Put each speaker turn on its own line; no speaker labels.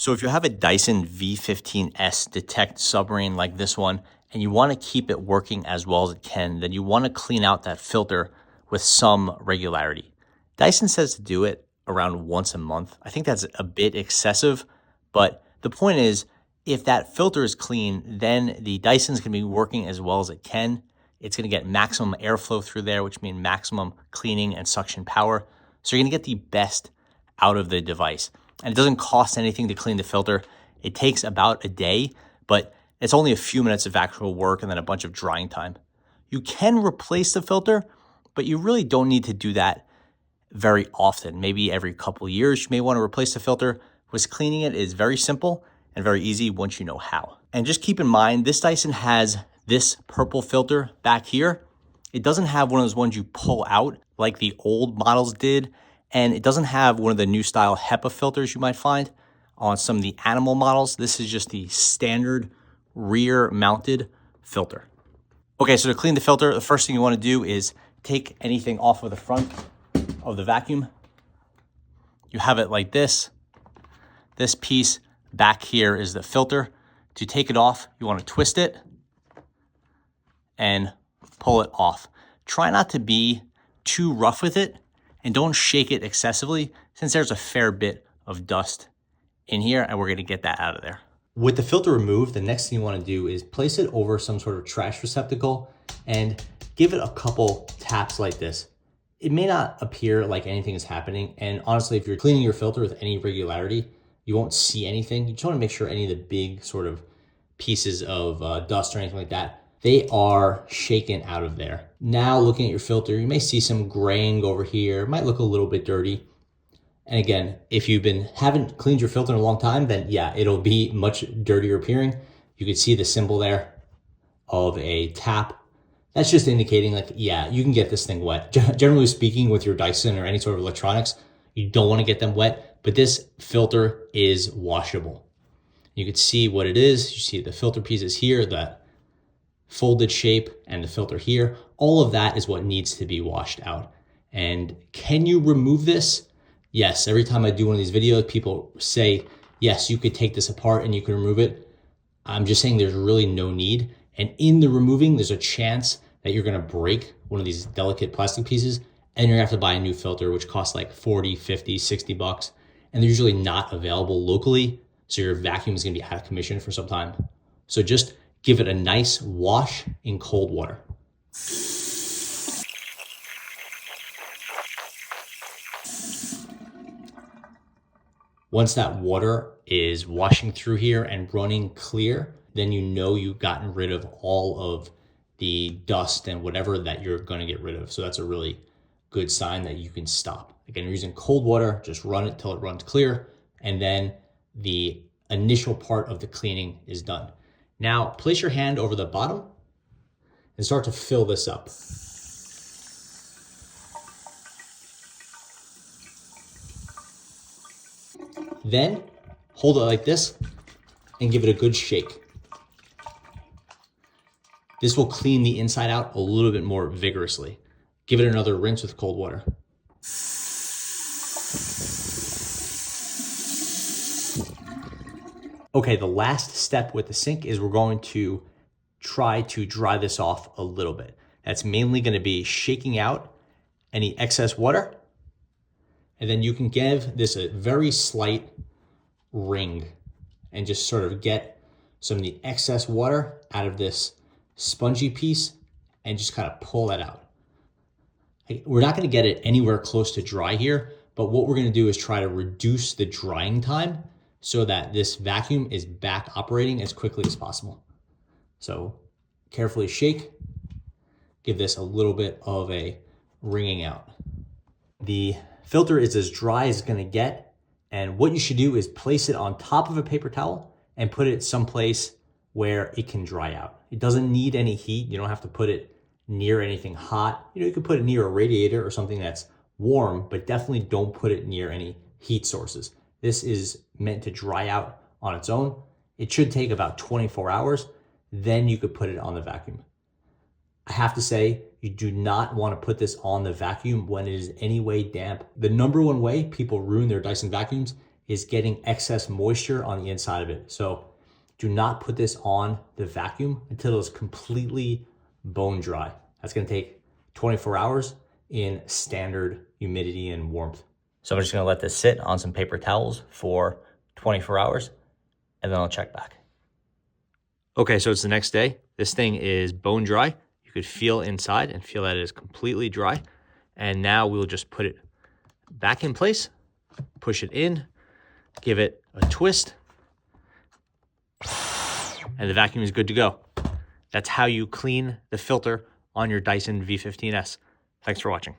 So if you have a Dyson V15S Detect submarine like this one, and you want to keep it working as well as it can, then you want to clean out that filter with some regularity. Dyson says to do it around once a month. I think that's a bit excessive, but the point is, if that filter is clean, then the Dyson's going to be working as well as it can. It's going to get maximum airflow through there, which means maximum cleaning and suction power. So you're going to get the best out of the device. And it doesn't cost anything to clean the filter. It takes about a day, but it's only a few minutes of actual work and then a bunch of drying time. You can replace the filter, but you really don't need to do that very often. Maybe every couple of years, you may want to replace the filter. Because cleaning it is very simple and very easy once you know how. And just keep in mind, this Dyson has this purple filter back here. It doesn't have one of those ones you pull out like the old models did. And it doesn't have one of the new style HEPA filters you might find on some of the animal models. This is just the standard rear mounted filter. Okay, so to clean the filter, the first thing you want to do is take anything off of the front of the vacuum. You have it like this. This piece back here is the filter. To take it off, you want to twist it and pull it off. Try not to be too rough with it and don't shake it excessively since there's a fair bit of dust in here and we're going to get that out of there. With the filter removed, the next thing you want to do is place it over some sort of trash receptacle and give it a couple taps like this. It may not appear like anything is happening. And honestly, if you're cleaning your filter with any regularity, you won't see anything. You just want to make sure any of the big sort of pieces of dust or anything like that, they are shaken out of there. Now looking at your filter, you may see some graying over here. It might look a little bit dirty. And again, if haven't cleaned your filter in a long time, then yeah, it'll be much dirtier appearing. You can see the symbol there of a tap. That's just indicating like, yeah, you can get this thing wet. Generally speaking, with your Dyson or any sort of electronics, you don't want to get them wet, but this filter is washable. You can see what it is. You see the filter pieces here, that folded shape, and the filter here. All of that is what needs to be washed out. And can you remove this? Yes, every time I do one of these videos, people say, yes, you could take this apart and you can remove it. I'm just saying there's really no need. And in the removing, there's a chance that you're gonna break one of these delicate plastic pieces and you're gonna have to buy a new filter, which costs like 40, 50, 60 bucks. And they're usually not available locally. So your vacuum is gonna be out of commission for some time. So just give it a nice wash in cold water. Once that water is washing through here and running clear, then you know you've gotten rid of all of the dust and whatever that you're going to get rid of. So that's a really good sign that you can stop. Again, you're using cold water, just run it till it runs clear, and then the initial part of the cleaning is done. Now, place your hand over the bottom and start to fill this up. Then hold it like this and give it a good shake. This will clean the inside out a little bit more vigorously. Give it another rinse with cold water. Okay, the last step with the sink is we're going to try to dry this off a little bit. That's mainly going to be shaking out any excess water. And then you can give this a very slight wring and just sort of get some of the excess water out of this spongy piece and just kind of pull that out. We're not going to get it anywhere close to dry here, but what we're going to do is try to reduce the drying time so that this vacuum is back operating as quickly as possible. So carefully shake, give this a little bit of a wringing out. The filter is as dry as it's gonna get, and what you should do is place it on top of a paper towel and put it someplace where it can dry out. It doesn't need any heat. You don't have to put it near anything hot. You could put it near a radiator or something that's warm, but definitely don't put it near any heat sources. This is meant to dry out on its own. It should take about 24 hours. Then you could put it on the vacuum. I have to say, you do not want to put this on the vacuum when it is any way damp. The number one way people ruin their Dyson vacuums is getting excess moisture on the inside of it. So do not put this on the vacuum until it's completely bone dry. That's gonna take 24 hours in standard humidity and warmth. So I'm just gonna let this sit on some paper towels for 24 hours and then I'll check back. Okay, so it's the next day. This thing is bone dry. You could feel inside and feel that it is completely dry. And now we'll just put it back in place, push it in, give it a twist, and the vacuum is good to go. That's how you clean the filter on your Dyson V15S. Thanks for watching.